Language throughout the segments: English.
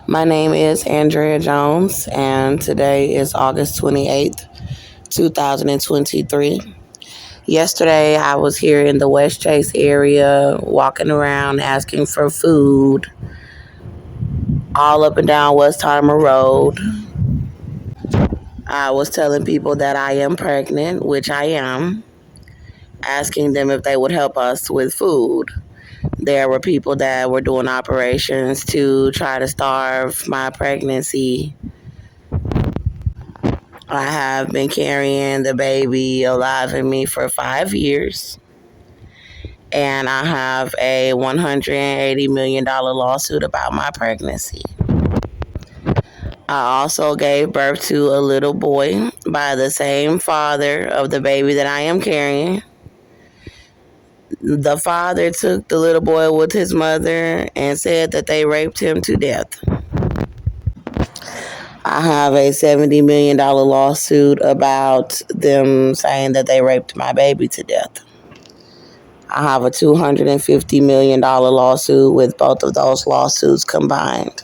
My name is Andrea Jones, and today is August 28th, 2023. Yesterday, I was here in the West Chase area walking around asking for food all up and down Westheimer Road. I was telling people that I am pregnant, which I am, asking them if they would help us with food. There were people that were doing operations to try to starve my pregnancy. I have been carrying the baby alive in me for 5 years, and I have a $180 million lawsuit about my pregnancy. I also gave birth to a little boy by the same father of the baby that I am carrying. The father took the little boy with his mother and said that they raped him to death. I have a $70 million lawsuit about them saying that they raped my baby to death. I have a $250 million lawsuit with both of those lawsuits combined.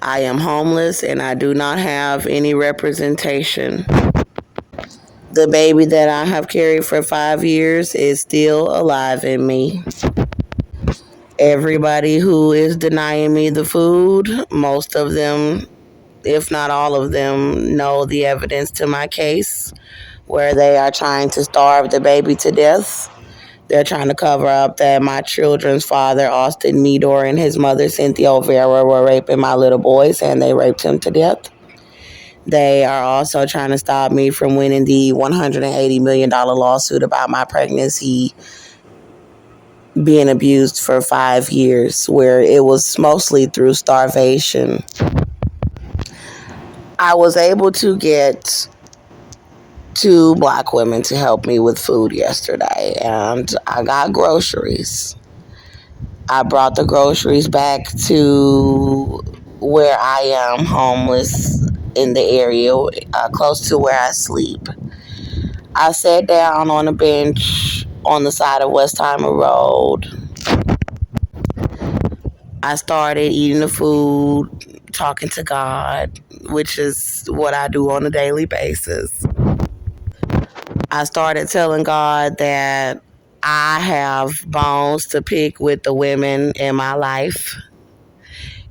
I am homeless and I do not have any representation. The baby that I have carried for 5 years is still alive in me. Everybody who is denying me the food, most of them, if not all of them, know the evidence to my case where they are trying to starve the baby to death. They're trying to cover up that my children's father, Austin Meador, and his mother, Cynthia O'Vera, were raping my little boys, and they raped him to death. They are also trying to stop me from winning the $180 million lawsuit about my pregnancy being abused for 5 years, where it was mostly through starvation. I was able to get two black women to help me with food yesterday, and I got groceries. I brought the groceries back to where I am homeless in the area, close to where I sleep. I sat down on a bench on the side of Westheimer Road. I started eating the food, talking to God, which is what I do on a daily basis. I started telling God that I have bones to pick with the women in my life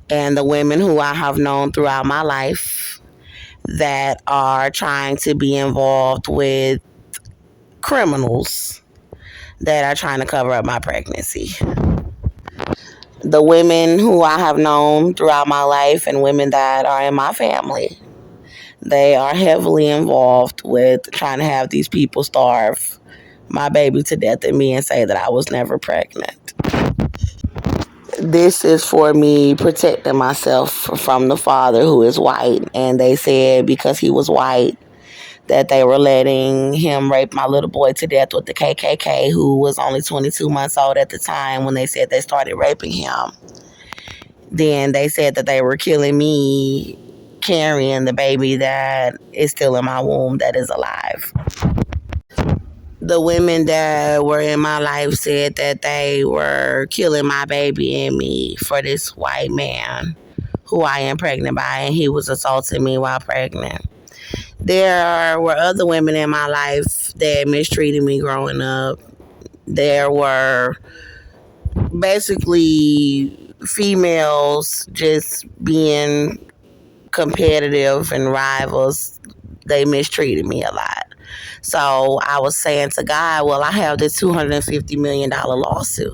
and the women who I have known throughout my life that are trying to be involved with criminals that are trying to cover up my pregnancy. The women who I have known throughout my life and women that are in my family, they are heavily involved with trying to have these people starve my baby to death and me and say that I was never pregnant. This is for me protecting myself from the father who is white, and they said because he was white that they were letting him rape my little boy to death with the KKK, who was only 22 months old at the time when they said they started raping him. Then they said that they were killing me carrying the baby that is still in my womb that is alive. The women that were in my life said that they were killing my baby and me for this white man who I am pregnant by, and he was assaulting me while pregnant. There were other women in my life that mistreated me growing up. There were basically females just being competitive and rivals. They mistreated me a lot. So I was saying to God, well, I have this $250 million lawsuit.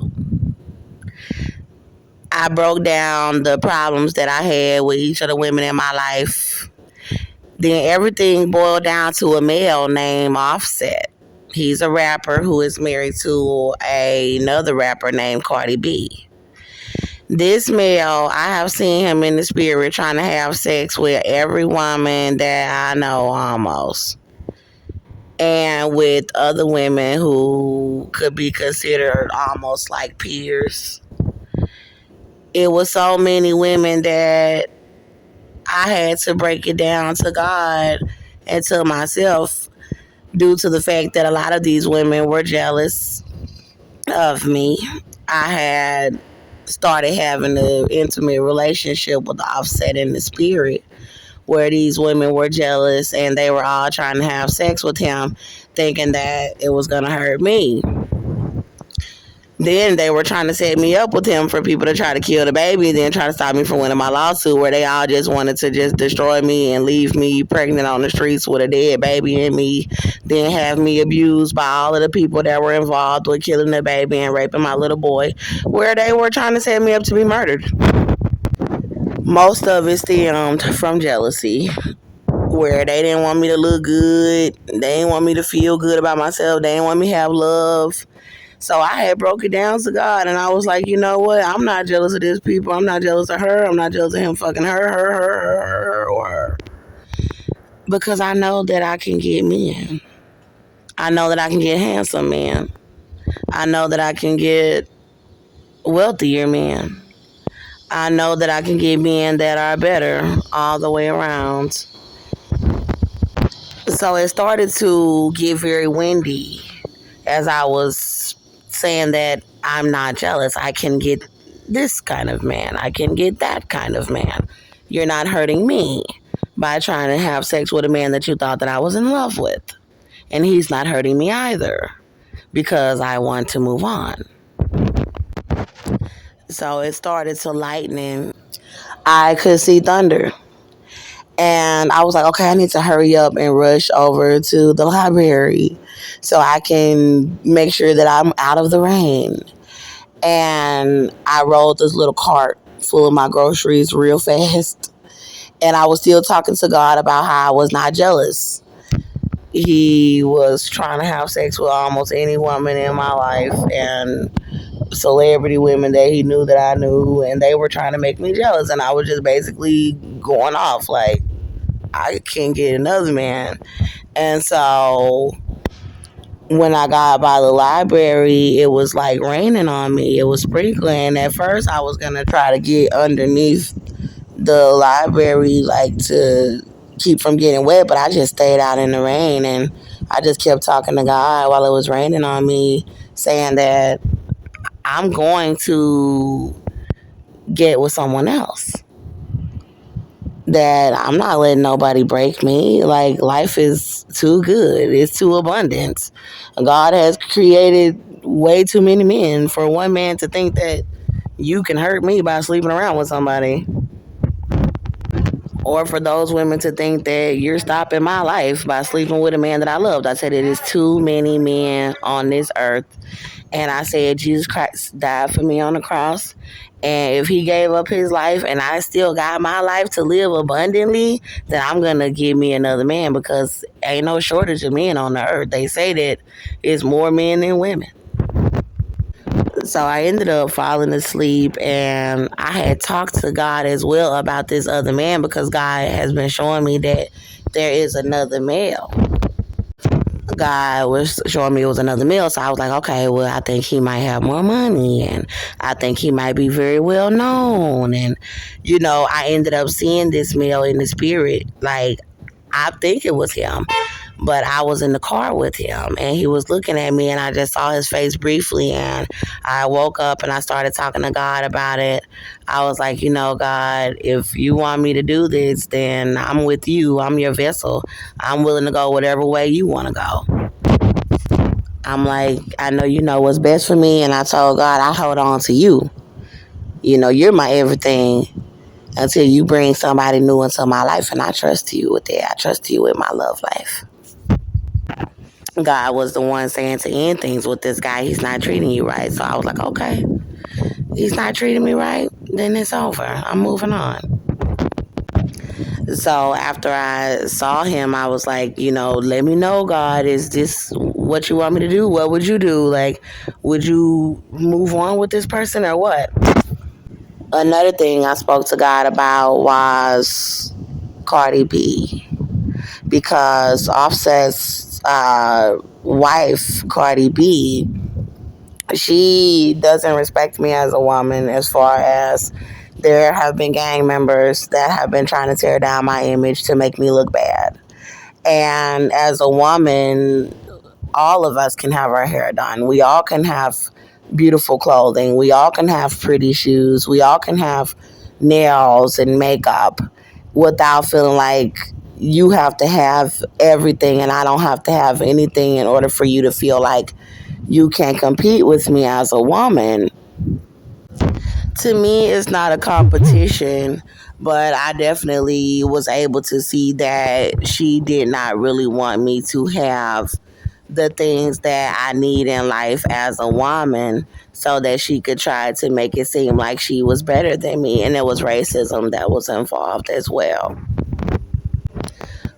I broke down the problems that I had with each of the women in my life. Then everything boiled down to a male named Offset. He's a rapper who is married to another rapper named Cardi B. This male, I have seen him in the spirit trying to have sex with every woman that I know almost. And with other women who could be considered almost like peers. It was so many women that I had to break it down to God and to myself due to the fact that a lot of these women were jealous of me. I had started having an intimate relationship with Offset in the spirit, where these women were jealous and they were all trying to have sex with him, thinking that it was going to hurt me. Then they were trying to set me up with him for people to try to kill the baby, then try to stop me from winning my lawsuit, where they all just wanted to just destroy me and leave me pregnant on the streets with a dead baby in me, then have me abused by all of the people that were involved with killing the baby and raping my little boy, where they were trying to set me up to be murdered. Most of it stemmed from jealousy, where they didn't want me to look good, they didn't want me to feel good about myself, they didn't want me to have love. So I had broke it down to God, and I was like, you know what? I'm not jealous of these people. I'm not jealous of her. I'm not jealous of him fucking her, or her. Because I know that I can get men. I know that I can get handsome men. I know that I can get wealthier men. I know that I can get men that are better all the way around. So it started to get very windy as I was saying that I'm not jealous. I can get this kind of man. I can get that kind of man. You're not hurting me by trying to have sex with a man that you thought that I was in love with. And he's not hurting me either, because I want to move on. So it started to lighten. I could see thunder. And I was like, okay, I need to hurry up and rush over to the library so I can make sure that I'm out of the rain. And I rolled this little cart full of my groceries real fast. And I was still talking to God about how I was not jealous. He was trying to have sex with almost any woman in my life, and celebrity women that he knew that I knew, and they were trying to make me jealous. And I was just basically going off like, I can't get another man. And so when I got by the library, it was like raining on me. It was sprinkling. At first, I was going to try to get underneath the library, like to keep from getting wet, but I just stayed out in the rain, and I just kept talking to God while it was raining on me, saying that I'm going to get with someone else. That I'm not letting nobody break me. Like, life is too good. It's too abundant. God has created way too many men for one man to think that you can hurt me by sleeping around with somebody. Or for those women to think that you're stopping my life by sleeping with a man that I loved. I said it is too many men on this earth. And I said Jesus Christ died for me on the cross. And if he gave up his life and I still got my life to live abundantly, then I'm going to give me another man, because ain't no shortage of men on the earth. They say that it's more men than women. So I ended up falling asleep, and I had talked to God as well about this other man, because God has been showing me that there is another male. God was showing me it was another male. So I was like, okay, well, I think he might have more money, and I think he might be very well known. And, I ended up seeing this male in the spirit. Like, I think it was him, but I was in the car with him, and he was looking at me, and I just saw his face briefly, and I woke up and I started talking to God about it. I was like, God, if you want me to do this, then I'm with you. I'm your vessel. I'm willing to go whatever way you want to go. I'm like, I know you know what's best for me, and I told God, I hold on to you. You're my everything until you bring somebody new into my life, and I trust you with that. I trust you with my love life. God was the one saying to end things with this guy. He's not treating you right. So I was like, okay, he's not treating me right, then it's over. I'm moving on. So after I saw him, I was like, let me know, God, is this what you want me to do? What would you do? Like, would you move on with this person or what? Another thing I spoke to God about was Cardi B, because Offset's wife, Cardi B, she doesn't respect me as a woman, as far as there have been gang members that have been trying to tear down my image to make me look bad. And as a woman, all of us can have our hair done. We all can have beautiful clothing. We all can have pretty shoes. We all can have nails and makeup without feeling like you have to have everything and I don't have to have anything in order for you to feel like you can compete with me as a woman. To me, it's not a competition, but I definitely was able to see that she did not really want me to have the things that I need in life as a woman so that she could try to make it seem like she was better than me. And there was racism that was involved as well,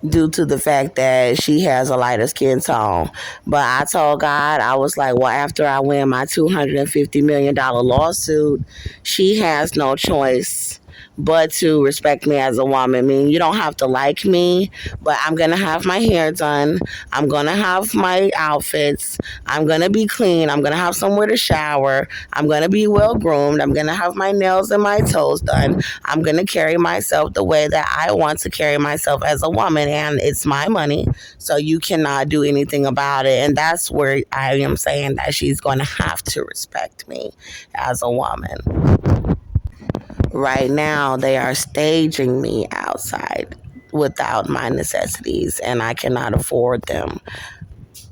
due to the fact that she has a lighter skin tone. But I told God, I was like, well, after I win my $250 million lawsuit, she has no choice but to respect me as a woman. I mean, you don't have to like me, but I'm going to have my hair done. I'm going to have my outfits. I'm going to be clean. I'm going to have somewhere to shower. I'm going to be well groomed. I'm going to have my nails and my toes done. I'm going to carry myself the way that I want to carry myself as a woman, and it's my money, so you cannot do anything about it. And that's where I am saying that she's going to have to respect me as a woman. Right now, they are staging me outside without my necessities, and I cannot afford them.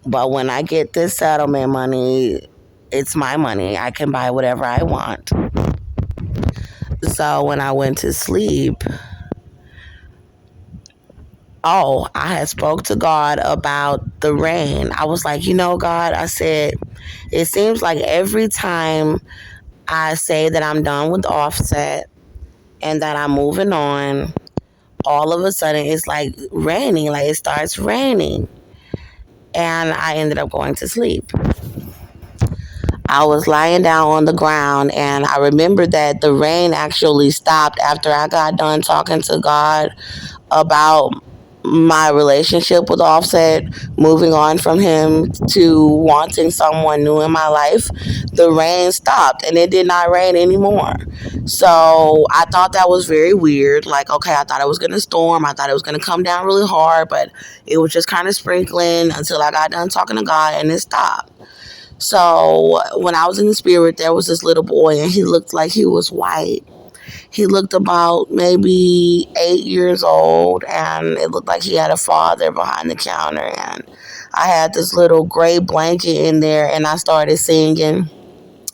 But when I get this settlement money, it's my money. I can buy whatever I want. So when I went to sleep, I had spoke to God about the rain. I was like, God, I said, it seems like every time I say that I'm done with Offset and that I'm moving on, all of a sudden it's like raining, like it starts raining. And I ended up going to sleep. I was lying down on the ground, and I remembered that the rain actually stopped after I got done talking to God about my relationship with Offset, moving on from him to wanting someone new in my life. The rain stopped and it did not rain anymore. So I thought that was very weird. Like, okay, I thought it was going to storm. I thought it was going to come down really hard, but it was just kind of sprinkling until I got done talking to God and it stopped. So when I was in the spirit, there was this little boy and he looked like he was white. He looked about maybe 8 years old, and it looked like he had a father behind the counter. And I had this little gray blanket in there, and I started singing.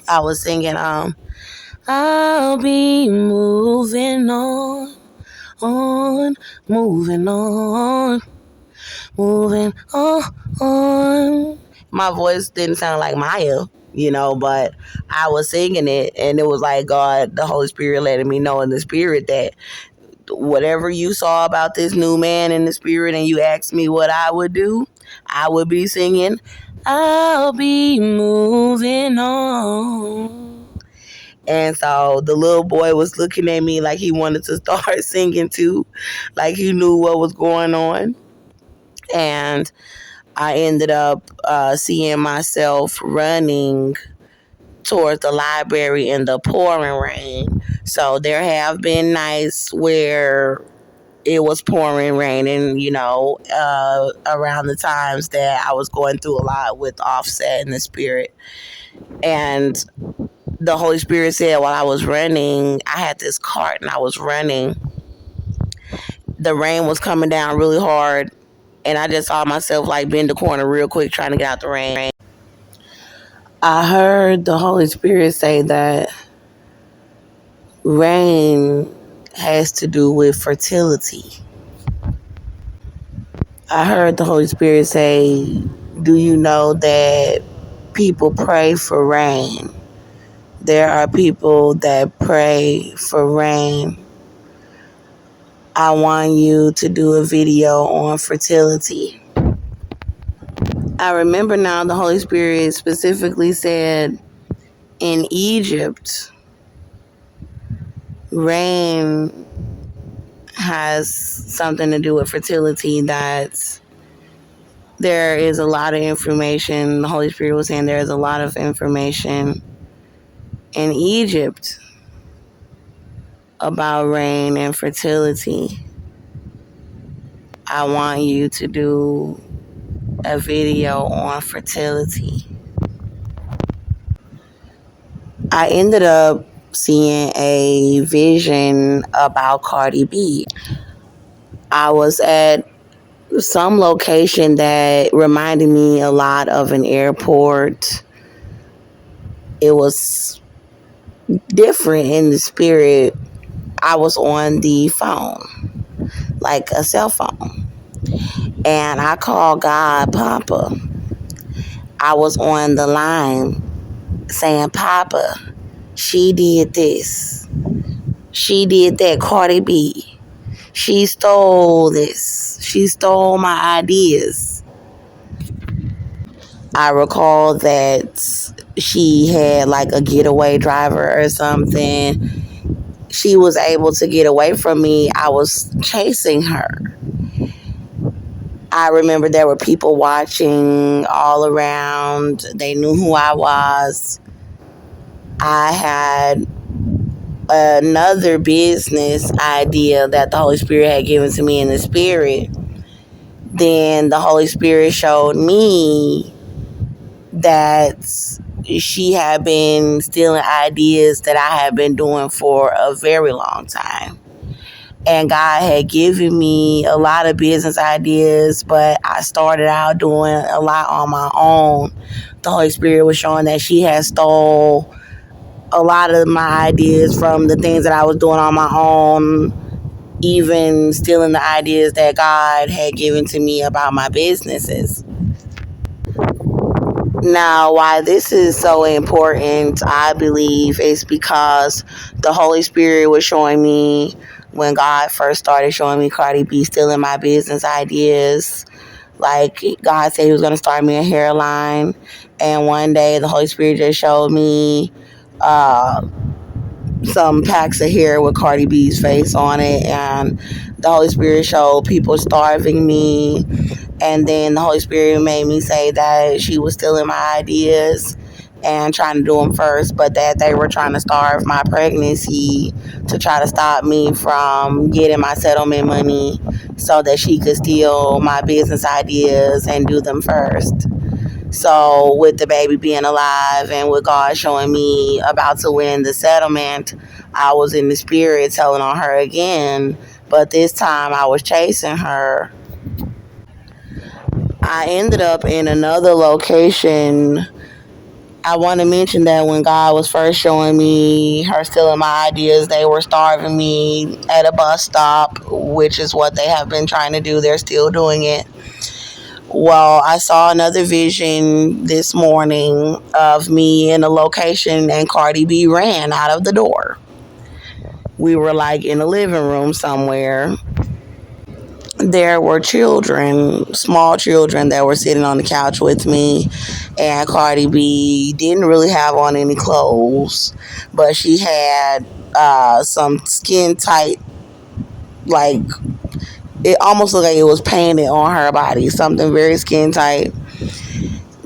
I was singing, I'll be moving on, moving on, moving on. My voice didn't sound like Maya, but I was singing it, and it was like God, the Holy Spirit, letting me know in the spirit that whatever you saw about this new man in the spirit and you asked me what I would do, I would be singing, I'll be moving on. And so the little boy was looking at me like he wanted to start singing too, like he knew what was going on. And I ended up seeing myself running towards the library in the pouring rain. So there have been nights where it was pouring rain, and around the times that I was going through a lot with Offset in the spirit. And the Holy Spirit said while I was running, I had this cart and I was running. The rain was coming down really hard, and I just saw myself like bend the corner real quick trying to get out the rain. I heard the Holy Spirit say that rain has to do with fertility. I heard the Holy Spirit say, do you know that people pray for rain? There are people that pray for rain. I want you to do a video on fertility. I remember now the Holy Spirit specifically said in Egypt, rain has something to do with fertility. That there is a lot of information. The Holy Spirit was saying there is a lot of information in Egypt about rain and fertility. I want you to do a video on fertility. I ended up seeing a vision about Cardi B. I was at some location that reminded me a lot of an airport. It was different in the spirit. I was on the phone, like a cell phone, and I called God Papa. I was on the line saying, Papa, she did this. She did that, Cardi B. She stole this. She stole my ideas. I recall that she had like a getaway driver or something. She was able to get away from me. I was chasing her. I remember there were people watching all around. They knew who I was. I had another business idea that the Holy Spirit had given to me in the spirit. Then the Holy Spirit showed me that she had been stealing ideas that I had been doing for a very long time. And God had given me a lot of business ideas, but I started out doing a lot on my own. The Holy Spirit was showing that she had stole a lot of my ideas from the things that I was doing on my own, even stealing the ideas that God had given to me about my businesses. Now, why this is so important, I believe, is because the Holy Spirit was showing me when God first started showing me Cardi B stealing my business ideas. Like, God said he was going to start me a hairline. And one day the Holy Spirit just showed me some packs of hair with Cardi B's face on it. And the Holy Spirit showed people starving me. And then the Holy Spirit made me say that she was stealing my ideas and trying to do them first, but that they were trying to starve my pregnancy to try to stop me from getting my settlement money so that she could steal my business ideas and do them first. So with the baby being alive and with God showing me about to win the settlement, I was in the spirit telling on her again, but this time I was chasing her. I ended up in another location. I want to mention that when God was first showing me her stealing my ideas, they were starving me at a bus stop, which is what they have been trying to do. They're still doing it. Well, I saw another vision this morning of me in a location and Cardi B ran out of the door. We were like in a living room somewhere. There were children, small children that were sitting on the couch with me, and Cardi B didn't really have on any clothes, but she had some skin tight, like it almost looked like it was painted on her body, something very skin tight.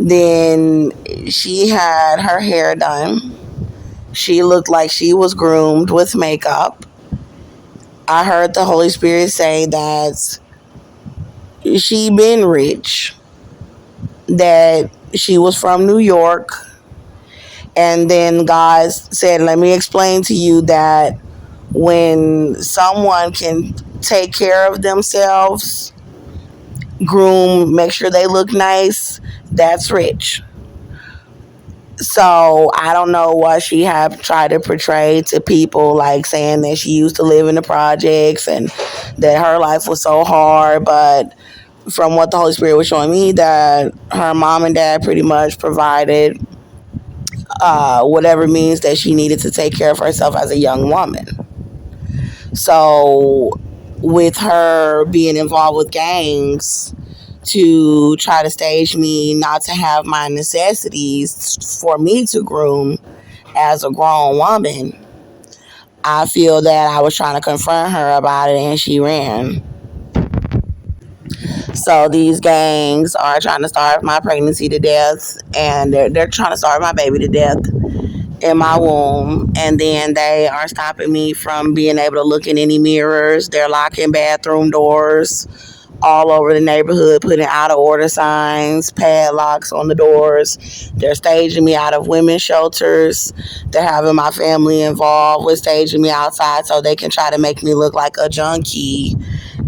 Then she had her hair done. She looked like she was groomed with makeup. I heard the Holy Spirit say that she been rich, that she was from New York. And then God said, let me explain to you that when someone can take care of themselves, groom, make sure they look nice, that's rich. So I don't know what she had tried to portray to people, like saying that she used to live in the projects and that her life was so hard, but from what the Holy Spirit was showing me, that her mom and dad pretty much provided whatever means that she needed to take care of herself as a young woman. So with her being involved with gangs to try to stage me not to have my necessities for me to groom as a grown woman, I feel that I was trying to confront her about it and she ran. So these gangs are trying to starve my pregnancy to death, and they're trying to starve my baby to death in my womb. And then they are stopping me from being able to look in any mirrors. They're locking bathroom doors. all over the neighborhood, putting out of order signs, padlocks on the doors. They're staging me out of women's shelters. They're having my family involved with staging me outside so they can try to make me look like a junkie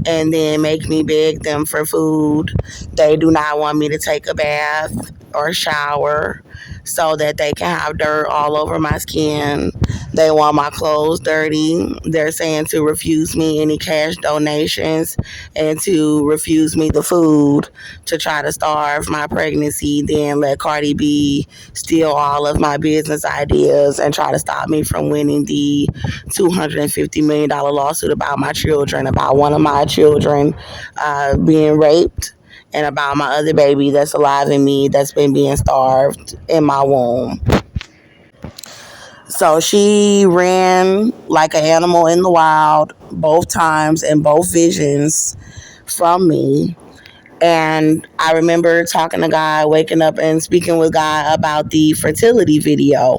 and then make me beg them for food. They do not want me to take a bath or shower so that they can have dirt all over my skin. They want my clothes dirty. They're saying to refuse me any cash donations and to refuse me the food to try to starve my pregnancy, then let Cardi B steal all of my business ideas and try to stop me from winning the $250 million lawsuit about my children, about one of my children being raped, and about my other baby that's alive in me that's been being starved in my womb. So she ran like an animal in the wild both times and both visions from me. And I remember talking to God, waking up and speaking with God about the fertility video.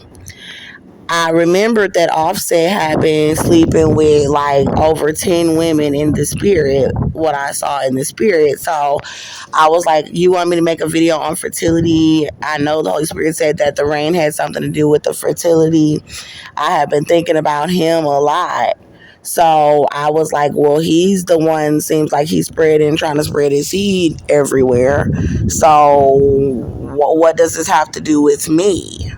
I remembered that Offset had been sleeping with like over 10 women in the spirit, what I saw in the spirit. So I was like, you want me to make a video on fertility? I know the Holy Spirit said that the rain had something to do with the fertility. I have been thinking about him a lot. So I was like, well, he's the one, seems like he's trying to spread his seed everywhere. So what does this have to do with me?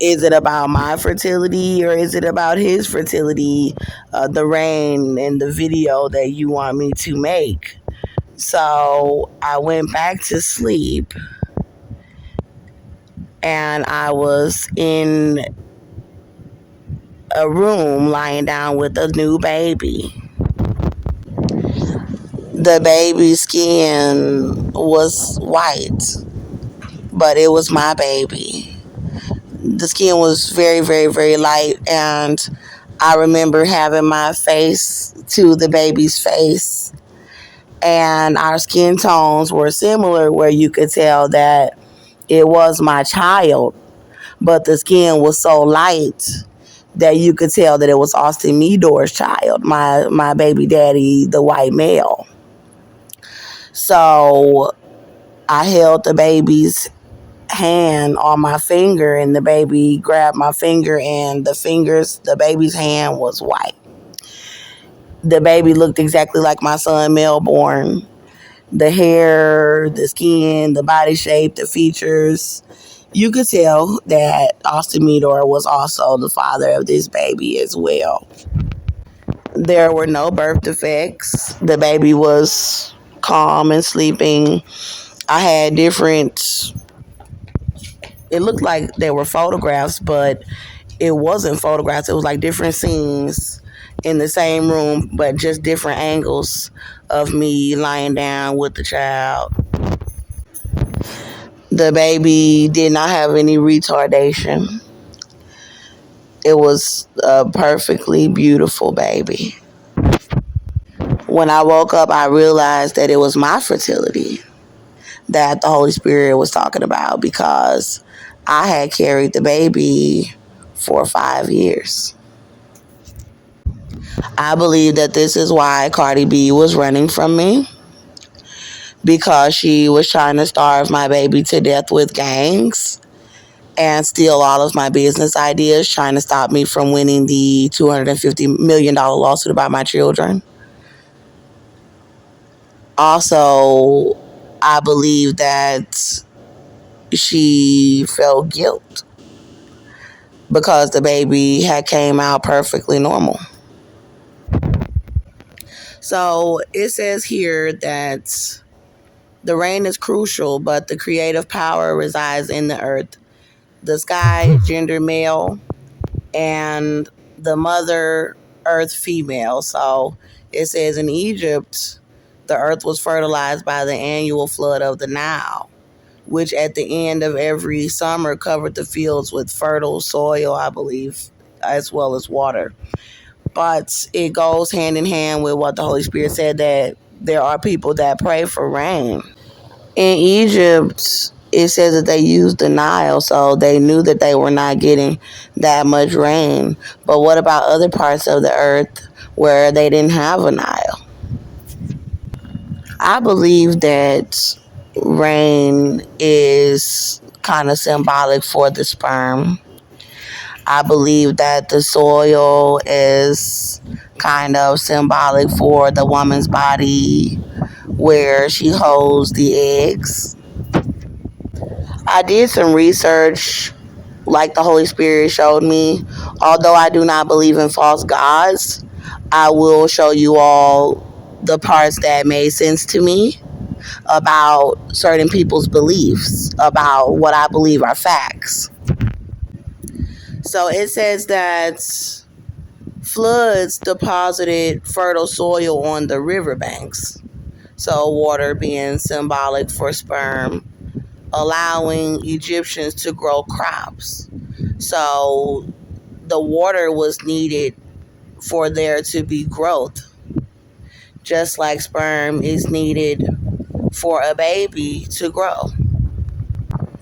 Is it about my fertility or is it about his fertility, the rain and the video that you want me to make? So I went back to sleep and I was in a room lying down with a new baby. The baby's skin was white, but it was my baby. The skin was very, very, very light, and I remember having my face to the baby's face, and our skin tones were similar, where you could tell that it was my child, but the skin was so light that you could tell that it was Austin Meador's child, my baby daddy, the white male. So I held the baby's hand on my finger, and the baby grabbed my finger, and the baby's hand was white. The baby looked exactly like my son Melbourne. The hair, the skin, the body shape, the features. You could tell that Austin Meador was also the father of this baby as well. There were no birth defects. The baby was calm and sleeping. I had different, it looked like there were photographs, but it wasn't photographs. It was like different scenes in the same room, but just different angles of me lying down with the child. The baby did not have any retardation. It was a perfectly beautiful baby. When I woke up, I realized that it was my fertility that the Holy Spirit was talking about, because I had carried the baby for 5 years. I believe that this is why Cardi B was running from me, because she was trying to starve my baby to death with gangs and steal all of my business ideas, trying to stop me from winning the $250 million lawsuit about my children. Also, I believe that she felt guilt because the baby had came out perfectly normal. So it says here that the rain is crucial, but the creative power resides in the earth. The sky, gender male, and the mother earth female. So it says in Egypt, the earth was fertilized by the annual flood of the Nile, which at the end of every summer covered the fields with fertile soil, I believe, as well as water. But it goes hand in hand with what the Holy Spirit said, that there are people that pray for rain. In Egypt, it says that they used the Nile, so they knew that they were not getting that much rain. But what about other parts of the earth where they didn't have a Nile? I believe that rain is kind of symbolic for the sperm. I believe that the soil is kind of symbolic for the woman's body where she holds the eggs. I did some research like the Holy Spirit showed me. Although I do not believe in false gods, I will show you all the parts that made sense to me about certain people's beliefs, about what I believe are facts. So it says that floods deposited fertile soil on the riverbanks. So water being symbolic for sperm, allowing Egyptians to grow crops. So the water was needed for there to be growth, just like sperm is needed for a baby to grow.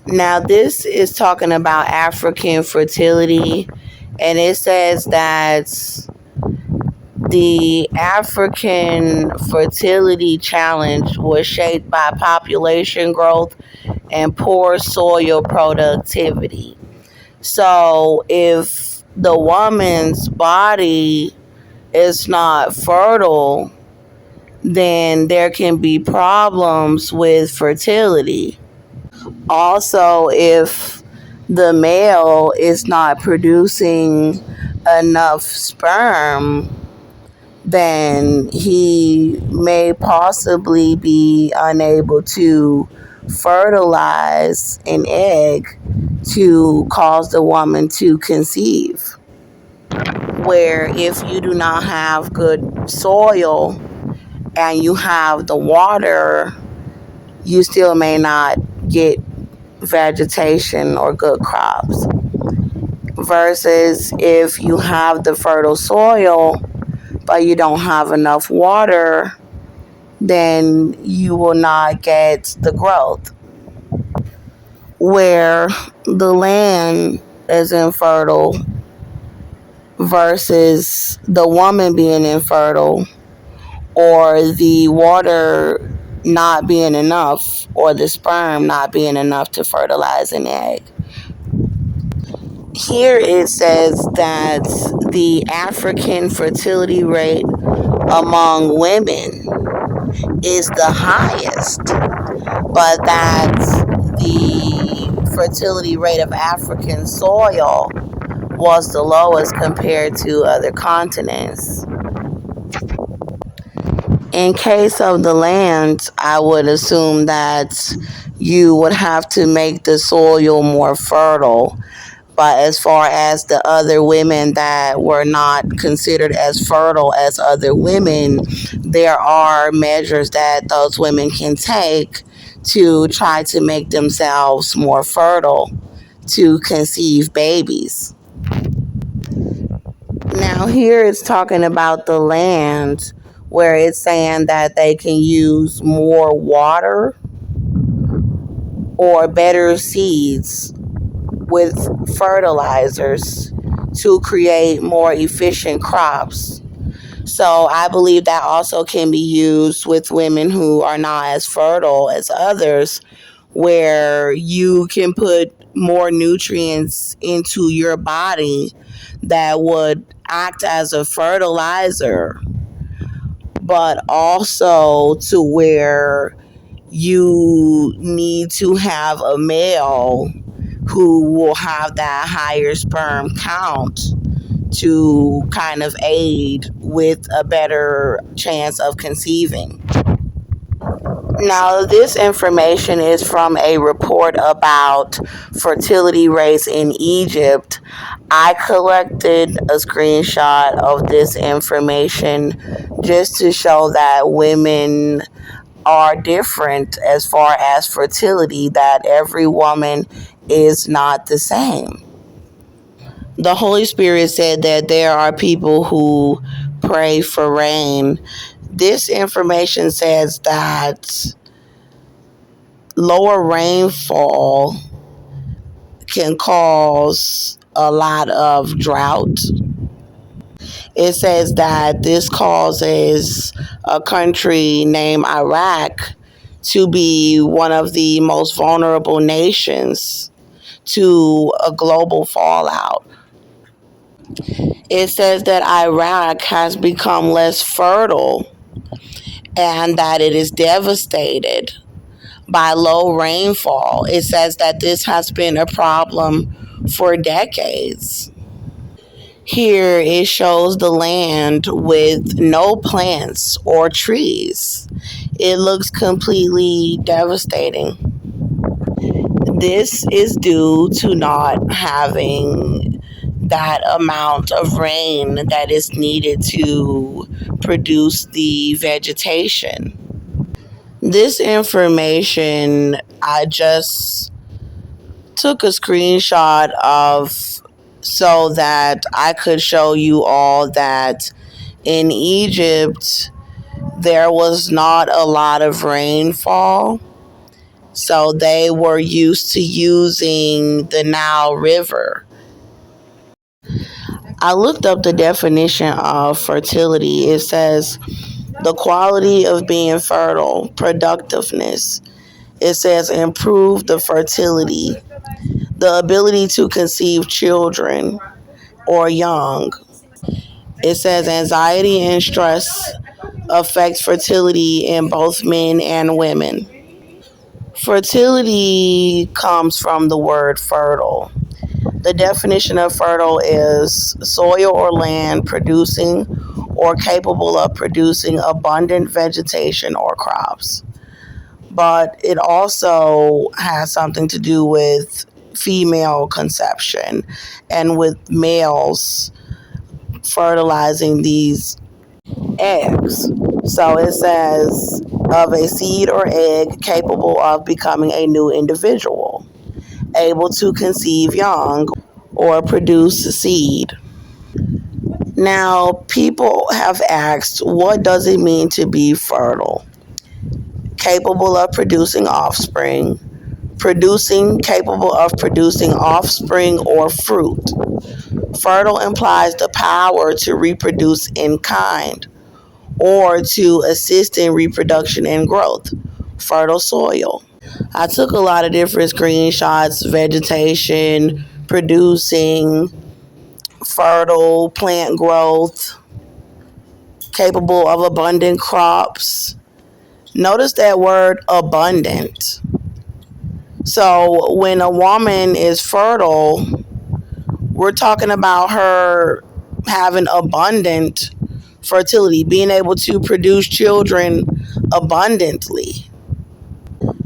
Now, this is talking about African fertility, and it says that the African fertility challenge was shaped by population growth and poor soil productivity. So, if the woman's body is not fertile, then there can be problems with fertility. Also, if the male is not producing enough sperm, then he may possibly be unable to fertilize an egg to cause the woman to conceive. Where if you do not have good soil and you have the water, you still may not get vegetation or good crops. Versus if you have the fertile soil but you don't have enough water, then you will not get the growth. Where the land is infertile versus the woman being infertile, or the water not being enough, or the sperm not being enough to fertilize an egg. Here it says that the African fertility rate among women is the highest, but that the fertility rate of African soil was the lowest compared to other continents. In case of the land, I would assume that you would have to make the soil more fertile. But as far as the other women that were not considered as fertile as other women, there are measures that those women can take to try to make themselves more fertile to conceive babies. Now, here it's talking about the land where it's saying that they can use more water or better seeds with fertilizers to create more efficient crops. So I believe that also can be used with women who are not as fertile as others, where you can put more nutrients into your body that would act as a fertilizer, but also to where you need to have a male who will have that higher sperm count to kind of aid with a better chance of conceiving. Now, this information is from a report about fertility rates in Egypt. I collected a screenshot of this information just to show that women are different as far as fertility, that every woman is not the same. The Holy Spirit said that there are people who pray for rain. This information says that lower rainfall can cause a lot of drought. It says that this causes a country named Iraq to be one of the most vulnerable nations to a global fallout. It says that Iraq has become less fertile and that it is devastated by low rainfall. It says that this has been a problem for decades. Here it shows the land with no plants or trees. It looks completely devastating. This is due to not having that amount of rain that is needed to produce the vegetation. This information I just took a screenshot of so that I could show you all that in Egypt there was not a lot of rainfall. So they were used to using the Nile River. I looked up the definition of fertility. It says the quality of being fertile, productiveness. It says improve the fertility, the ability to conceive children or young. It says anxiety and stress affects fertility in both men and women. Fertility comes from the word fertile. The definition of fertile is soil or land producing or capable of producing abundant vegetation or crops. But it also has something to do with female conception and with males fertilizing these eggs. So it says of a seed or egg capable of becoming a new individual, able to conceive young or produce seed. Now, people have asked, what does it mean to be fertile? Capable of producing offspring, capable of producing offspring or fruit. Fertile implies the power to reproduce in kind or to assist in reproduction and growth. Fertile soil. I took a lot of different screenshots, vegetation, producing, fertile plant growth, capable of abundant crops. Notice that word abundant. So when a woman is fertile, we're talking about her having abundant fertility, being able to produce children abundantly.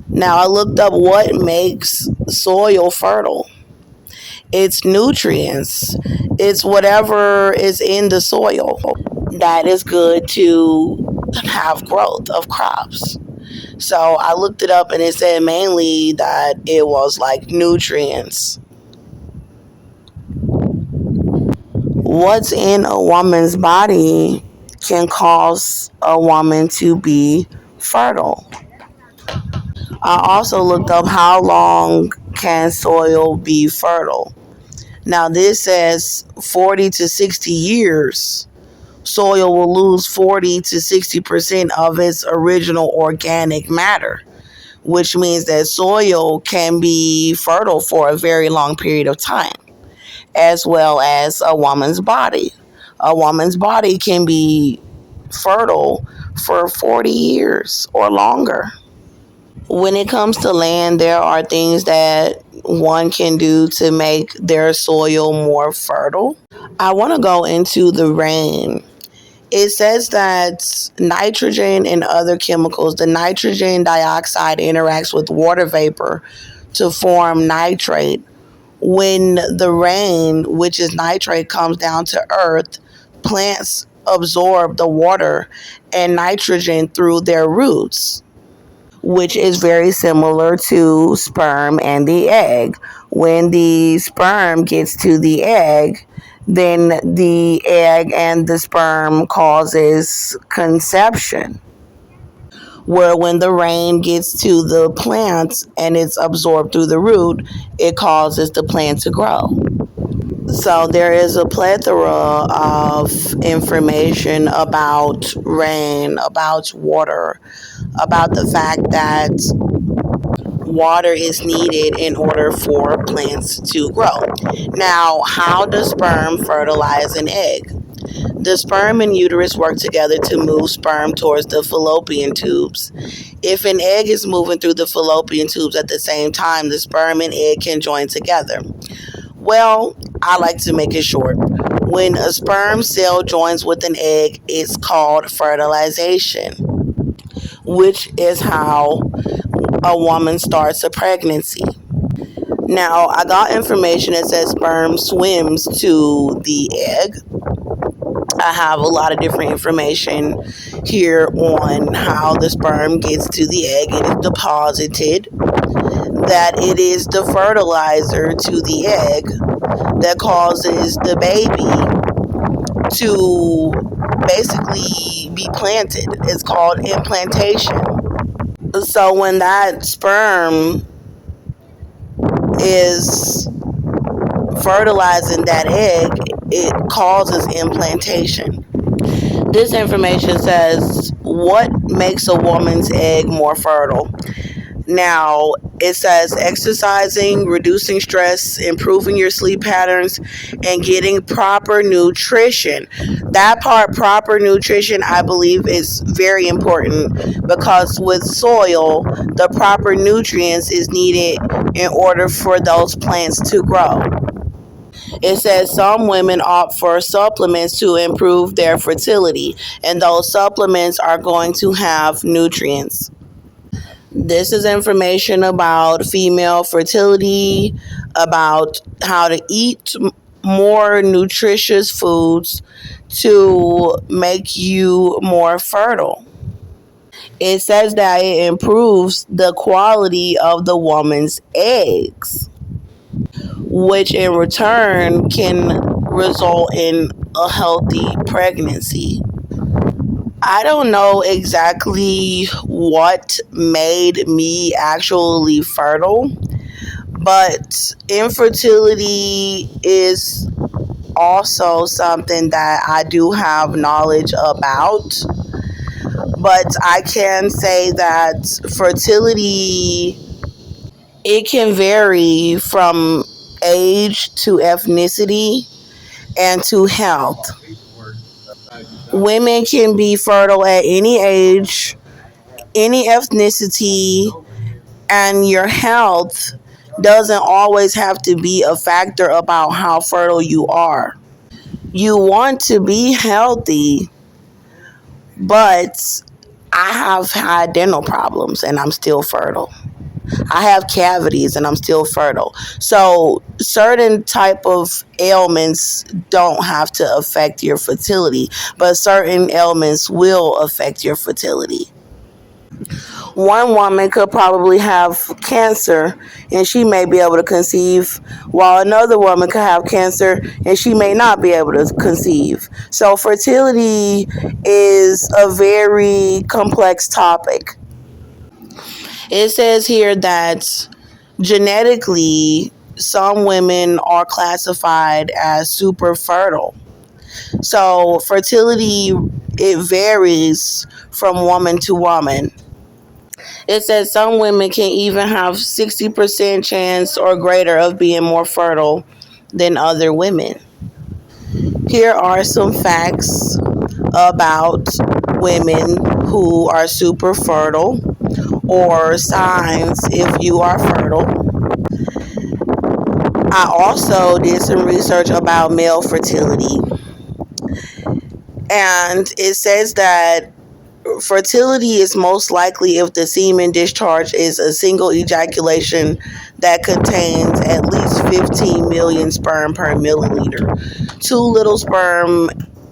Now, I looked up what makes soil fertile. It's nutrients. It's whatever is in the soil that is good to have growth of crops. So I looked it up and it said mainly that it was like nutrients. What's in a woman's body can cause a woman to be fertile. I also looked up how long can soil be fertile. Now this says 40 to 60 years. Soil will lose 40 to 60% of its original organic matter, which means that soil can be fertile for a very long period of time, as well as a woman's body. A woman's body can be fertile for 40 years or longer. When it comes to land, there are things that one can do to make their soil more fertile. I want to go into the rain. It says that nitrogen and other chemicals, the nitrogen dioxide interacts with water vapor to form nitrate. When the rain, which is nitrate, comes down to earth, plants absorb the water and nitrogen through their roots, which is very similar to sperm and the egg. When the sperm gets to the egg, then the egg and the sperm causes conception. Where when the rain gets to the plant and it's absorbed through the root, it causes the plant to grow. So there is a plethora of information about rain, about water, about the fact that water is needed in order for plants to grow. Now, how does sperm fertilize an egg? The sperm and uterus work together to move sperm towards the fallopian tubes. If an egg is moving through the fallopian tubes at the same time, the sperm and egg can join together. Well, I like to make it short. When a sperm cell joins with an egg, it's called fertilization, which is how a woman starts a pregnancy. Now, I got information that says sperm swims to the egg. I have a lot of different information here on how the sperm gets to the egg. It is deposited, that it is the fertilizer to the egg that causes the baby to basically be planted. It's called implantation. So when that sperm is fertilizing that egg, it causes implantation. This information says what makes a woman's egg more fertile. Now, it says exercising, reducing stress, improving your sleep patterns, and getting proper nutrition. That part, proper nutrition, I believe is very important because with soil, the proper nutrients is needed in order for those plants to grow. It says some women opt for supplements to improve their fertility, and those supplements are going to have nutrients. This is information about female fertility, about how to eat more nutritious foods to make you more fertile. It says that it improves the quality of the woman's eggs, which in return can result in a healthy pregnancy. I don't know exactly what made me actually fertile, but infertility is also something that I do have knowledge about. But I can say that fertility, it can vary from age to ethnicity and to health. Women can be fertile at any age, any ethnicity, and your health doesn't always have to be a factor about how fertile you are. You want to be healthy, but I have had dental problems and I'm still fertile. I have cavities and I'm still fertile. So certain type of ailments don't have to affect your fertility, but certain ailments will affect your fertility. One woman could probably have cancer and she may be able to conceive, while another woman could have cancer and she may not be able to conceive. So fertility is a very complex topic. It says here that genetically, some women are classified as super fertile. So fertility, it varies from woman to woman. It says some women can even have 60% chance or greater of being more fertile than other women. Here are some facts about women who are super fertile, or signs if you are fertile. I also did some research about male fertility, and it says that fertility is most likely if the semen discharge is a single ejaculation that contains at least 15 million sperm per milliliter. Too little sperm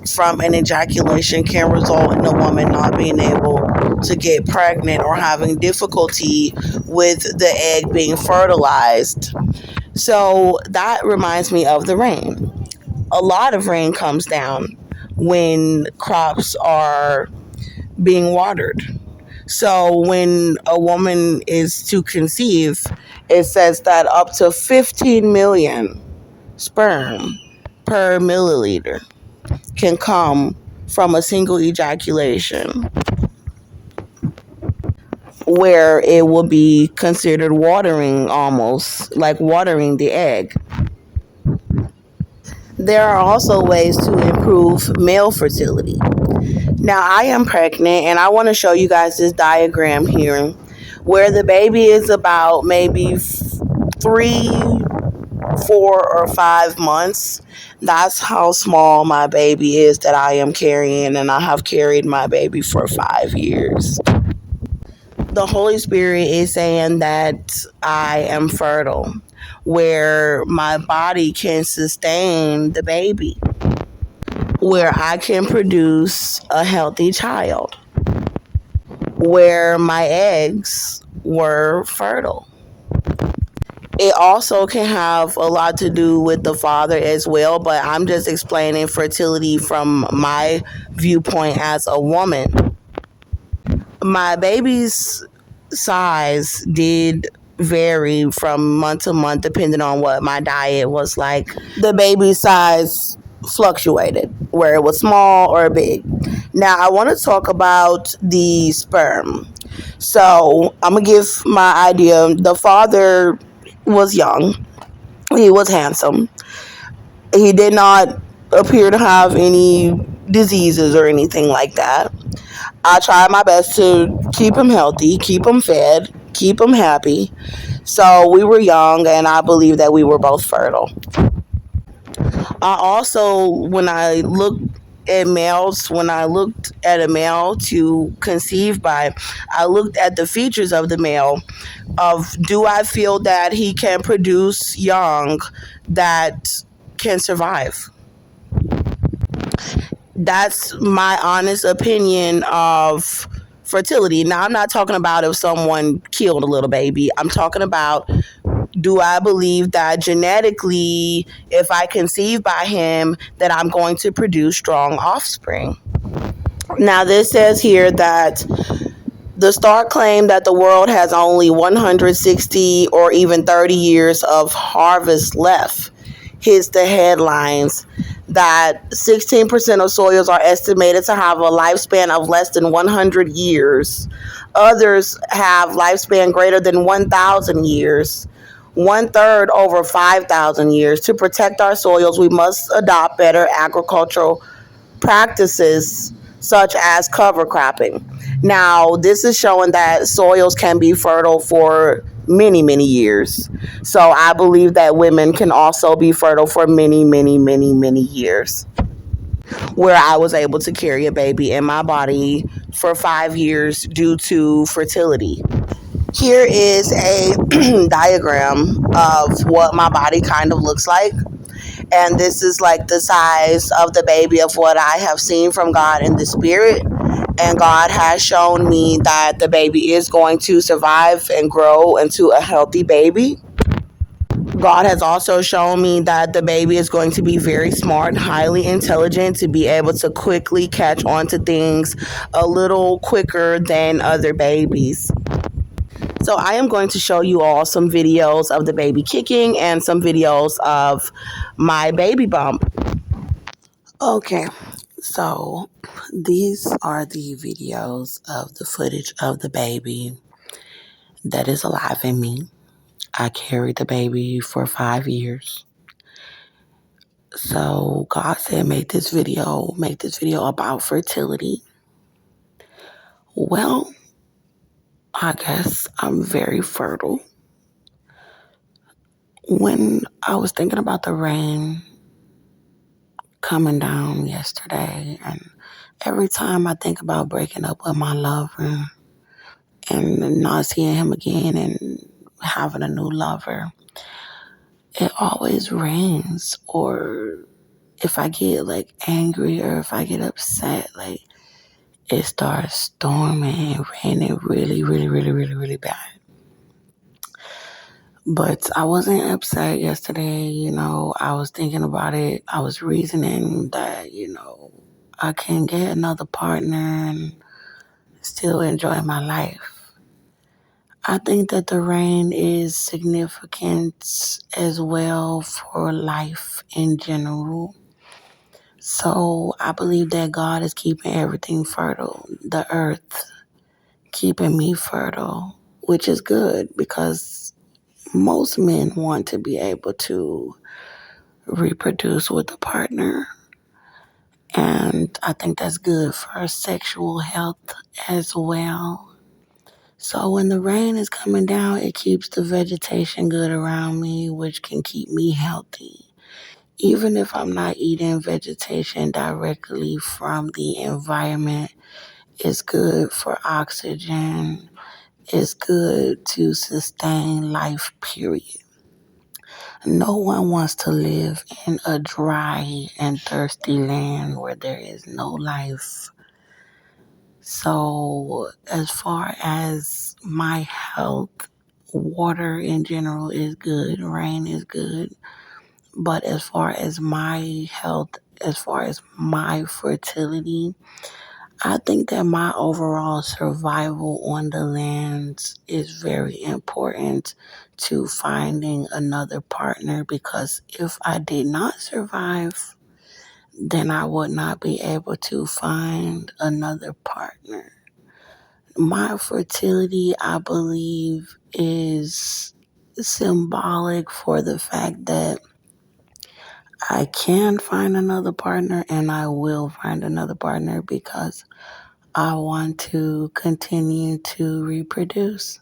from an ejaculation can result in a woman not being able to get pregnant or having difficulty with the egg being fertilized. So that reminds me of the rain. A lot of rain comes down when crops are being watered. So when a woman is to conceive, it says that up to 15 million sperm per milliliter can come from a single ejaculation, where it will be considered watering, almost like watering the egg. There are also ways to improve male fertility. Now, I am pregnant, and I want to show you guys this diagram here where the baby is about maybe 3, 4, or 5 months. That's how small my baby is that I am carrying, and I have carried my baby for 5 years. The Holy Spirit is saying that I am fertile, where my body can sustain the baby, where I can produce a healthy child, where my eggs were fertile. It also can have a lot to do with the father as well, but I'm just explaining fertility from my viewpoint as a woman. My baby's size did vary from month to month depending on what my diet was like. The baby's size fluctuated, where it was small or big. Now, I want to talk about the sperm. So, I'm going to give my idea. The father was young, he was handsome, he did not appear to have any diseases or anything like that. I tried my best to keep him healthy, keep him fed, keep him happy. So we were young, and I believe that we were both fertile. I also, when I looked at a male to conceive by, I looked at the features of the male, of do I feel that he can produce young that can survive. That's my honest opinion of fertility. Now, I'm not talking about if someone killed a little baby. I'm talking about, do I believe that genetically, if I conceive by him, that I'm going to produce strong offspring? Now, this says here that the Star claimed that the world has only 160 or even 30 years of harvest left. Hits the headlines that 16% of soils are estimated to have a lifespan of less than 100 years. Others have lifespan greater than 1,000 years. One third over 5,000 years. To protect our soils, we must adopt better agricultural practices such as cover cropping. Now, this is showing that soils can be fertile for many, many years. So I believe that women can also be fertile for many, many, many, many years. Where I was able to carry a baby in my body for 5 years due to fertility. Here is a diagram of what my body kind of looks like. And this is like the size of the baby of what I have seen from God in the spirit. And God has shown me that the baby is going to survive and grow into a healthy baby. God has also shown me that the baby is going to be very smart, highly intelligent, to be able to quickly catch on to things a little quicker than other babies. So I am going to show you all some videos of the baby kicking and some videos of my baby bump. Okay, so these are the videos of the footage of the baby that is alive in me. I carried the baby for 5 years. So God said, make this video about fertility. Well, I guess I'm very fertile. When I was thinking about the rain coming down yesterday, and every time I think about breaking up with my lover and not seeing him again and having a new lover, it always rains. Or if I get like angry or if I get upset, like it starts storming and raining really, really, really, really, really bad. But I wasn't upset yesterday, I was thinking about it. I was reasoning that, I can get another partner and still enjoy my life. I think that the rain is significant as well for life in general. So I believe that God is keeping everything fertile. The earth keeping me fertile, which is good because most men want to be able to reproduce with a partner. And I think that's good for sexual health as well. So when the rain is coming down, it keeps the vegetation good around me, which can keep me healthy. Even if I'm not eating vegetation directly from the environment, it's good for oxygen. It's good to sustain life, period. No one wants to live in a dry and thirsty land where there is no life. So, as far as my health, water in general is good, rain is good. But as far as my health, as far as my fertility, I think that my overall survival on the land is very important to finding another partner because if I did not survive, then I would not be able to find another partner. My fertility, I believe, is symbolic for the fact that I can find another partner and I will find another partner because I want to continue to reproduce.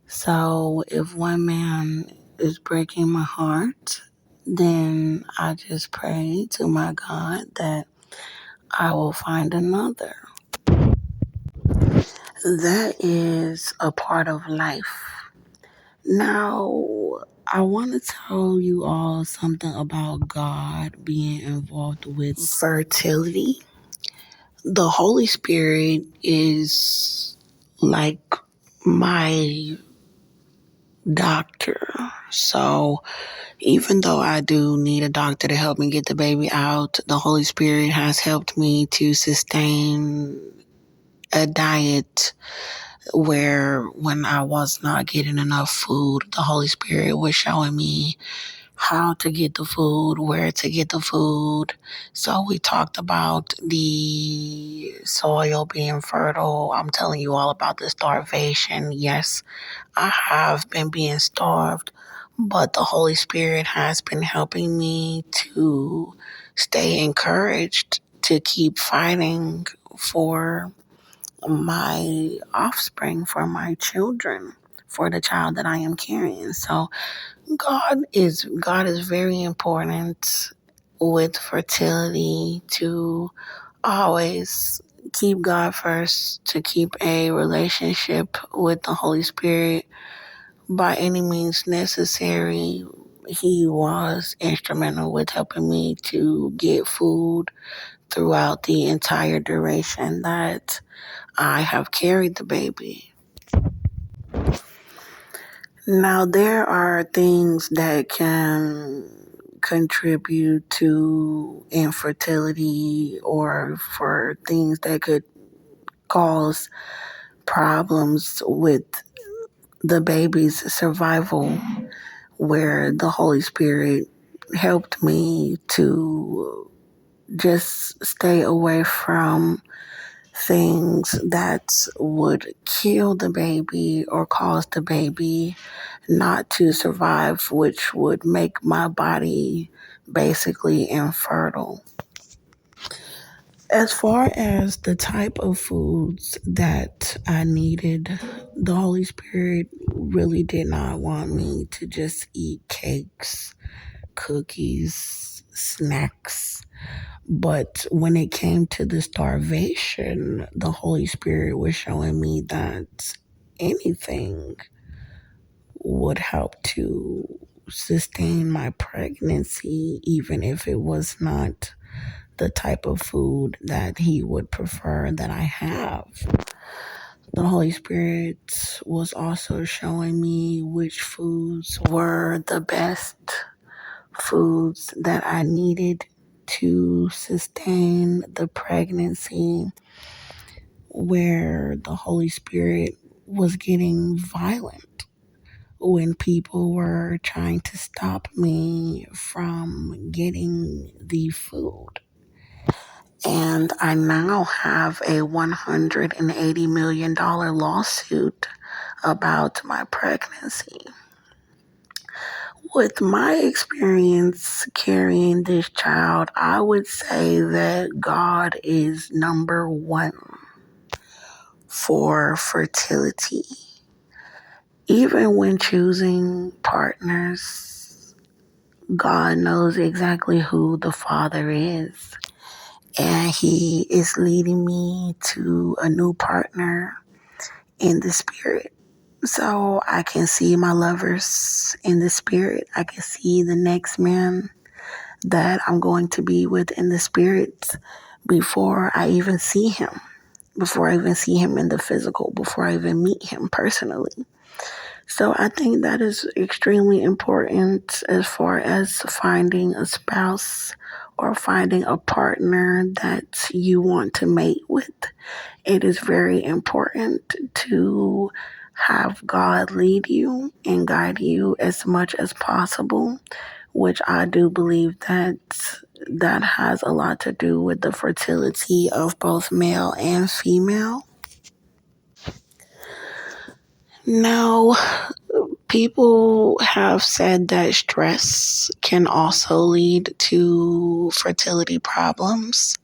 So if one man is breaking my heart, then I just pray to my God that I will find another. That is a part of life. Now, I want to tell you all something about God being involved with fertility. The Holy Spirit is like my doctor. So even though I do need a doctor to help me get the baby out, the Holy Spirit has helped me to sustain a diet where when I was not getting enough food, the Holy Spirit was showing me how to get the food, where to get the food. So we talked about the soil being fertile. I'm telling you all about the starvation. Yes, I have been being starved, but the Holy Spirit has been helping me to stay encouraged to keep fighting for my offspring, for my children, for the child that I am carrying. So God is very important with fertility to always keep God first, to keep a relationship with the Holy Spirit by any means necessary. He was instrumental with helping me to get food throughout the entire duration that I have carried the baby. Now, there are things that can contribute to infertility or for things that could cause problems with the baby's survival, where the Holy Spirit helped me to just stay away from things that would kill the baby or cause the baby not to survive, which would make my body basically infertile. As far as the type of foods that I needed, the Holy Spirit really did not want me to just eat cakes, cookies, snacks. But when it came to the starvation, the Holy Spirit was showing me that anything would help to sustain my pregnancy, even if it was not the type of food that He would prefer that I have. The Holy Spirit was also showing me which foods were the best foods that I needed to sustain the pregnancy, where the Holy Spirit was getting violent, when people were trying to stop me from getting the food. And I now have a $180 million lawsuit about my pregnancy. With my experience carrying this child, I would say that God is number one for fertility. Even when choosing partners, God knows exactly who the Father is. And He is leading me to a new partner in the Spirit. So I can see my lovers in the Spirit. I can see the next man that I'm going to be with in the Spirit before I even see him. Before I even see him in the physical. Before I even meet him personally. So I think that is extremely important as far as finding a spouse or finding a partner that you want to mate with. It is very important to have God lead you and guide you as much as possible, which I do believe that has a lot to do with the fertility of both male and female. Now, people have said that stress can also lead to fertility problems.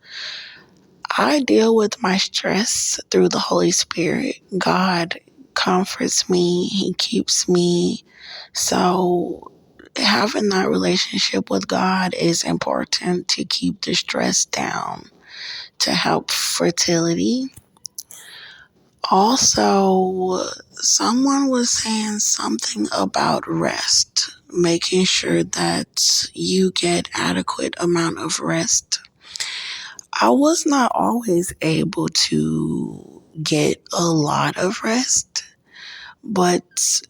I deal with my stress through the Holy Spirit. God comforts me, He keeps me. So, having that relationship with God is important to keep the stress down, to help fertility. Also, someone was saying something about rest, making sure that you get adequate amount of rest. I was not always able to get a lot of rest, but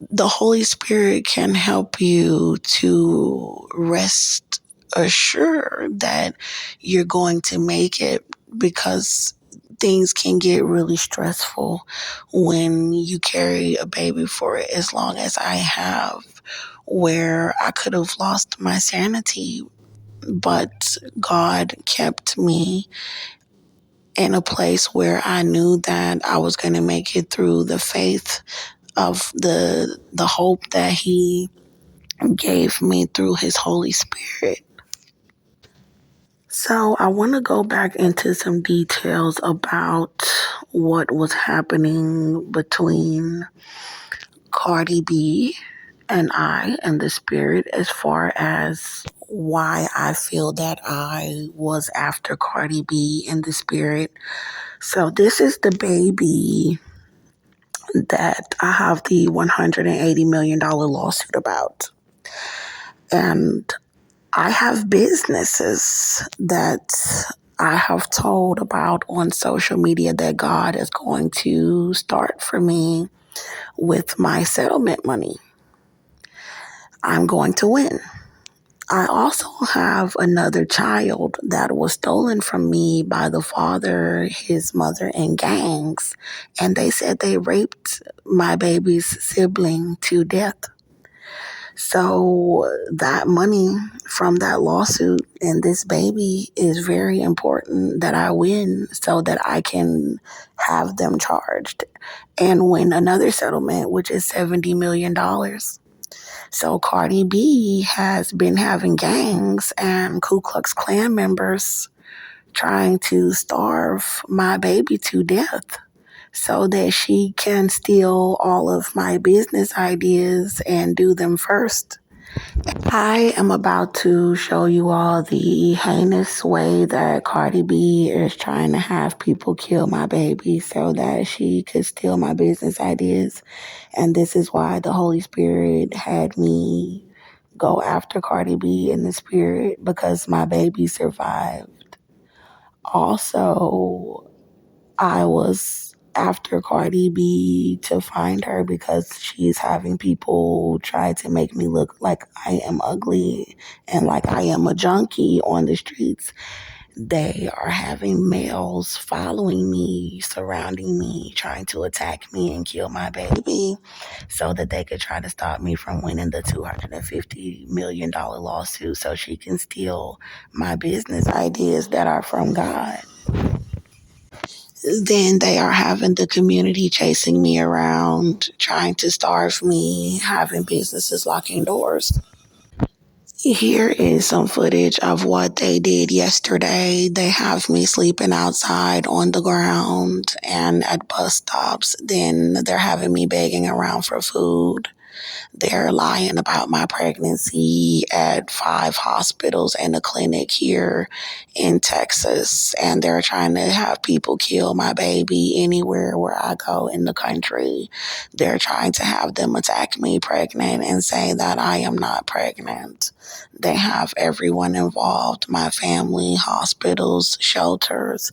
the Holy Spirit can help you to rest assured that you're going to make it, because things can get really stressful when you carry a baby for as long as I have, where I could have lost my sanity, but God kept me in a place where I knew that I was going to make it through the faith of the hope that He gave me through His Holy Spirit. So I want to go back into some details about what was happening between Cardi B and I and the Spirit, as far as why I feel that I was after Cardi B in the Spirit. So this is the baby that I have the $180 million lawsuit about. And I have businesses that I have told about on social media that God is going to start for me with my settlement money. I'm going to win. I also have another child that was stolen from me by the father, his mother, and gangs. And they said they raped my baby's sibling to death. So that money from that lawsuit and this baby is very important that I win so that I can have them charged and win another settlement, which is $70 million. So Cardi B has been having gangs and Ku Klux Klan members trying to starve my baby to death so that she can steal all of my business ideas and do them first. I am about to show you all the heinous way that Cardi B is trying to have people kill my baby so that she could steal my business ideas. And this is why the Holy Spirit had me go after Cardi B in the Spirit, because my baby survived. Also, I was after Cardi B to find her because she's having people try to make me look like I am ugly and like I am a junkie on the streets. They are having males following me, surrounding me, trying to attack me and kill my baby so that they could try to stop me from winning the $250 million lawsuit so she can steal my business ideas that are from God. Then they are having the community chasing me around, trying to starve me, having businesses locking doors. Here is some footage of what they did yesterday. They have me sleeping outside on the ground and at bus stops. Then they're having me begging around for food. They're lying about my pregnancy at 5 hospitals and a clinic here in Texas. And they're trying to have people kill my baby anywhere where I go in the country. They're trying to have them attack me pregnant and say that I am not pregnant. They have everyone involved, my family, hospitals, shelters,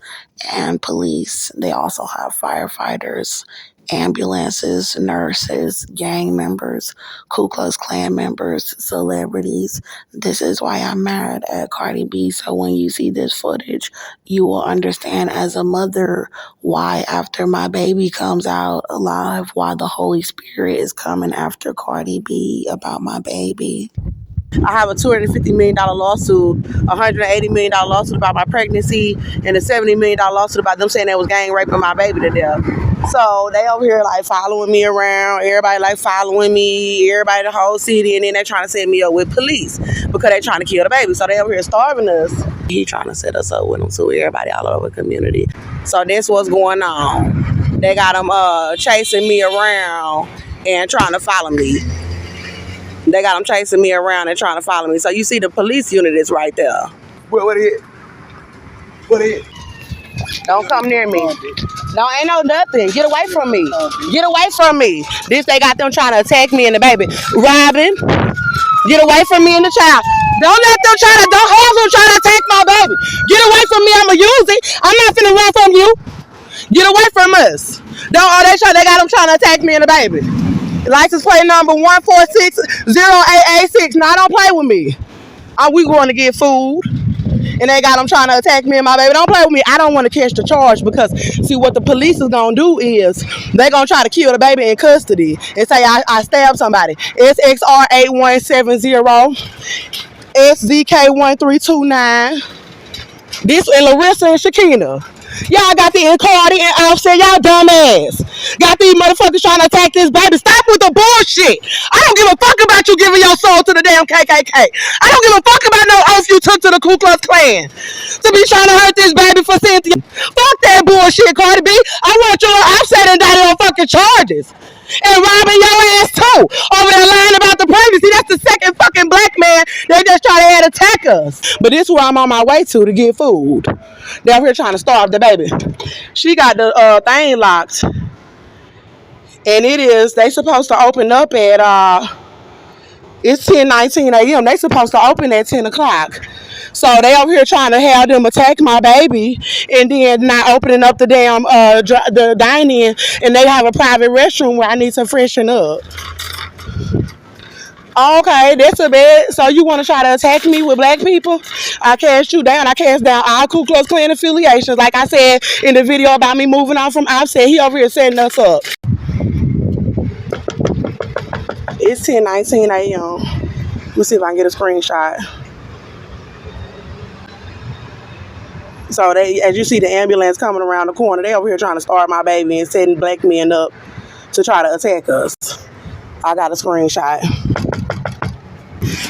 and police. They also have firefighters, ambulances, nurses, gang members, Ku Klux Klan members, celebrities. This is why I'm mad at Cardi B. So when you see this footage, you will understand as a mother why after my baby comes out alive, why the Holy Spirit is coming after Cardi B about my baby. I have a $250 million lawsuit, a $180 million lawsuit about my pregnancy, and a $70 million lawsuit about them saying they was gang raping my baby to death. So they over here like following me around, everybody like following me, everybody the whole city, and then they trying to set me up with police because they trying to kill the baby. So they over here starving us. He trying to set us up with them too, everybody all over the community. So that's what's going on. They got them chasing me around and trying to follow me. They got them chasing me around and trying to follow me. So you see the police unit is right there. What is it? What is it? Don't come near me. No, ain't no nothing. Get away from me. Get away from me. This, they got them trying to attack me and the baby. Robin, get away from me and the child. Don't have them try to attack my baby. Get away from me. I'ma use it. I'm not finna run from you. Get away from us. They got them trying to attack me and the baby. License plate number 1460886. Now don't play with me. We going to get food. And they got them trying to attack me and my baby. Don't play with me. I don't want to catch the charge because, see, what the police is going to do is they going to try to kill the baby in custody and say I stabbed somebody. SXR8170, SZK1329. This and Larissa and Shakina. Y'all got the Cardi and Offset. Y'all dumbass. Got these motherfuckers trying to attack this baby. Stop with the bullshit. I don't give a fuck about you giving your soul to the damn KKK. I don't give a fuck about no oath you took to the Ku Klux Klan to be trying to hurt this baby for Cynthia. Fuck that bullshit, Cardi B. I want your Offset indicted on fucking charges. And robbing your ass too. Over there lying about the pregnancy. That's the second fucking black man they just try to attack us. But this is where I'm on my way to get food. They're out here trying to starve the baby. She got the thing locked. And they supposed to open up at, it's 10:19 a.m. They supposed to open at 10 o'clock. So they over here trying to have them attack my baby and then not opening up the damn the dine-in, and they have a private restroom where I need to freshen up. Okay, that's a bad. So you want to try to attack me with black people? I cast you down. I cast down all Ku Klux Klan affiliations. Like I said in the video about me moving on from Offset, he over here setting us up. It's 10:19 a.m. Let's see if I can get a screenshot. So as you see the ambulance coming around the corner, they over here trying to starve my baby and setting black men up to try to attack us. I got a screenshot.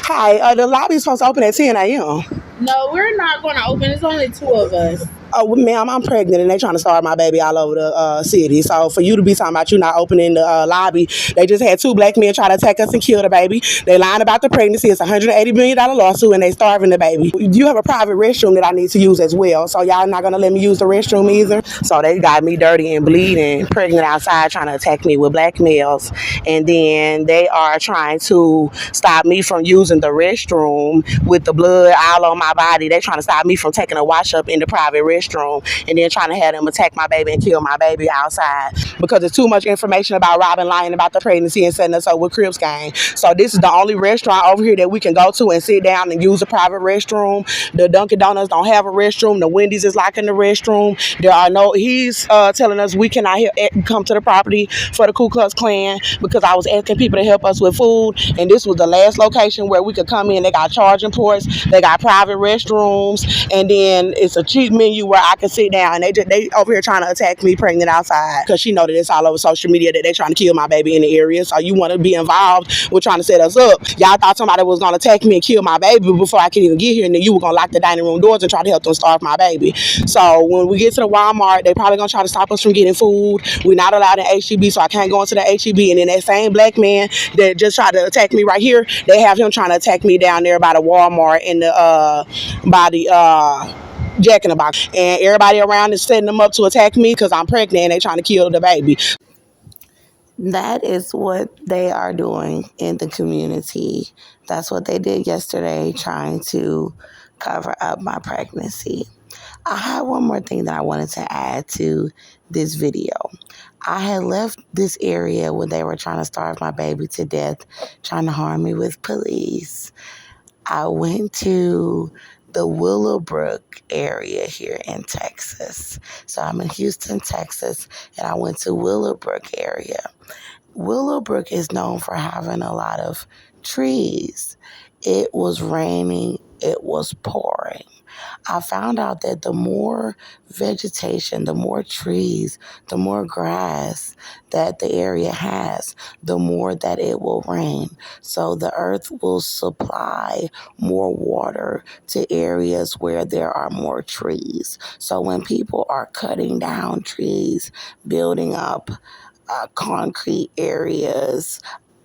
Hi, the lobby's supposed to open at 10 a.m. No, we're not going to open. It's only 2 of us. Oh, ma'am, I'm pregnant and they trying to starve my baby all over the city. So for you to be talking about you not opening the lobby, they just had 2 black men try to attack us and kill the baby. They lying about the pregnancy. It's a $180 million lawsuit and they starving the baby. You have a private restroom that I need to use as well. So y'all not going to let me use the restroom either. So they got me dirty and bleeding, pregnant outside, trying to attack me with black males. And then they are trying to stop me from using the restroom with the blood all on my body. They trying to stop me from taking a wash up in the private restroom. restroom, and then trying to have them attack my baby and kill my baby outside because there's too much information about Robin lying about the pregnancy and setting us up with Crips gang. So this is the only restaurant over here that we can go to and sit down and use a private restroom. The Dunkin' Donuts don't have a restroom. The Wendy's is locking the restroom. There are no. He's telling us we cannot come to the property for the Ku Klux Klan because I was asking people to help us with food, and this was the last location where we could come in. They got charging ports. They got private restrooms, and then it's a cheap menu where I can sit down. And they over here trying to attack me pregnant outside because she know that it's all over social media that they trying to kill my baby in the area. So you want to be involved with trying to set us up. Y'all thought somebody was going to attack me and kill my baby before I could even get here, and then you were going to lock the dining room doors and try to help them starve my baby. So when we get to the Walmart, they probably going to try to stop us from getting food. We're not allowed in HEB, so I can't go into the HEB. And then that same black man that just tried to attack me right here, they have him trying to attack me down there by the Walmart in the by the Jack in the Box, and everybody around is setting them up to attack me because I'm pregnant and they trying to kill the baby. That is what they are doing in the community. That's what they did yesterday, trying to cover up my pregnancy. I have one more thing that I wanted to add to this video. I had left this area when they were trying to starve my baby to death, trying to harm me with police. I went to the Willowbrook area here in Texas. So I'm in Houston, Texas, and I went to Willowbrook area. Willowbrook is known for having a lot of trees. It was raining, it was pouring. I found out that the more vegetation, the more trees, the more grass that the area has, the more that it will rain. So the earth will supply more water to areas where there are more trees. So when people are cutting down trees, building up concrete areas,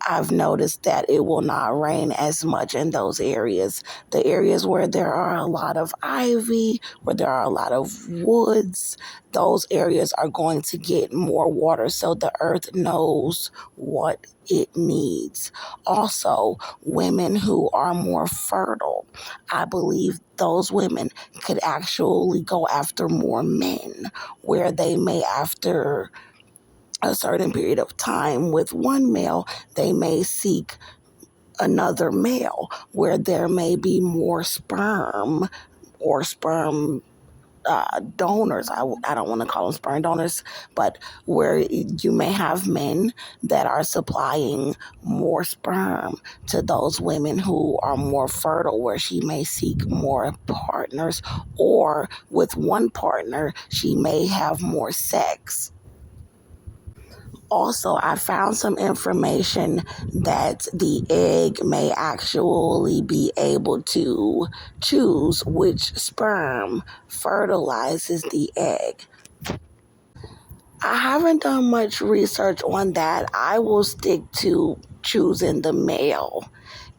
I've noticed that it will not rain as much in those areas. The areas where there are a lot of ivy, where there are a lot of woods, those areas are going to get more water so the earth knows what it needs. Also, women who are more fertile, I believe those women could actually go after more men, where they may, after a certain period of time with one male, they may seek another male where there may be more sperm or sperm donors. I don't want to call them sperm donors, but where you may have men that are supplying more sperm to those women who are more fertile, where she may seek more partners, or with one partner, she may have more sex. Also, I found some information that the egg may actually be able to choose which sperm fertilizes the egg. I haven't done much research on that. I will stick to choosing the male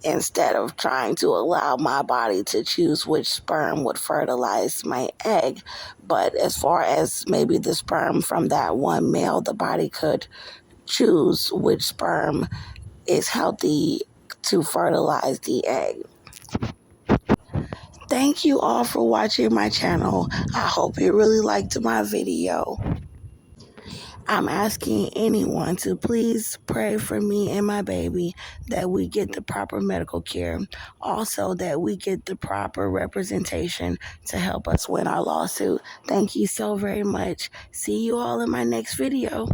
instead of trying to allow my body to choose which sperm would fertilize my egg. But as far as maybe the sperm from that one male, the body could choose which sperm is healthy to fertilize the egg. Thank you all for watching my channel. I hope you really liked my video. I'm asking anyone to please pray for me and my baby, that we get the proper medical care. Also, that we get the proper representation to help us win our lawsuit. Thank you so very much. See you all in my next video.